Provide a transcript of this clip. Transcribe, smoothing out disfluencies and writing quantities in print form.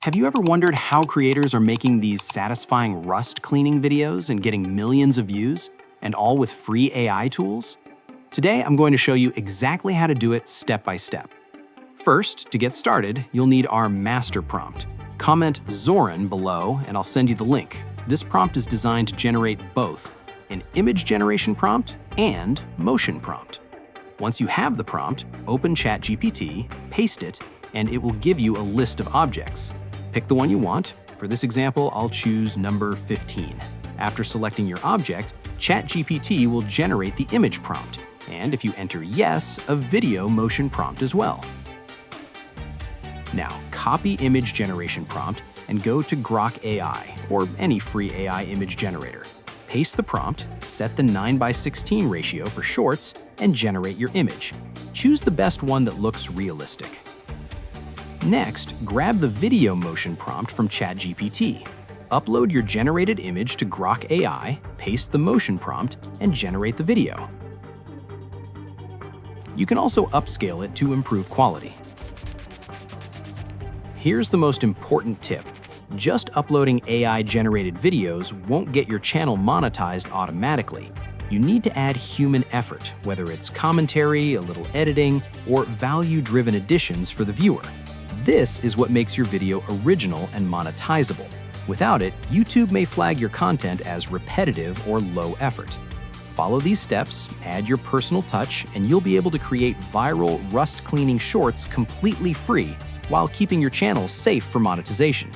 Have you ever wondered how creators are making these satisfying rust cleaning videos and getting millions of views, and all with free AI tools? Today, I'm going to show you exactly how to do it step by step. First, to get started, you'll need our master prompt. Comment Zoren below and I'll send you the link. This prompt is designed to generate both an image generation prompt and motion prompt. Once you have the prompt, open ChatGPT, paste it, and it will give you a list of objects. Pick the one you want. For this example, I'll choose number 15. After selecting your object, ChatGPT will generate the image prompt, and if you enter yes, a video motion prompt as well. Now, copy image generation prompt and go to Grok AI, or any free AI image generator. Paste the prompt, set the 9:16 ratio for shorts, and generate your image. Choose the best one that looks realistic. Next, grab the video motion prompt from ChatGPT. Upload your generated image to Grok AI, paste the motion prompt, and generate the video. You can also upscale it to improve quality. Here's the most important tip. Just uploading AI-generated videos won't get your channel monetized automatically. You need to add human effort, whether it's commentary, a little editing, or value-driven additions for the viewer. This is what makes your video original and monetizable. Without it, YouTube may flag your content as repetitive or low effort. Follow these steps, add your personal touch, and you'll be able to create viral rust-cleaning shorts completely free while keeping your channel safe for monetization.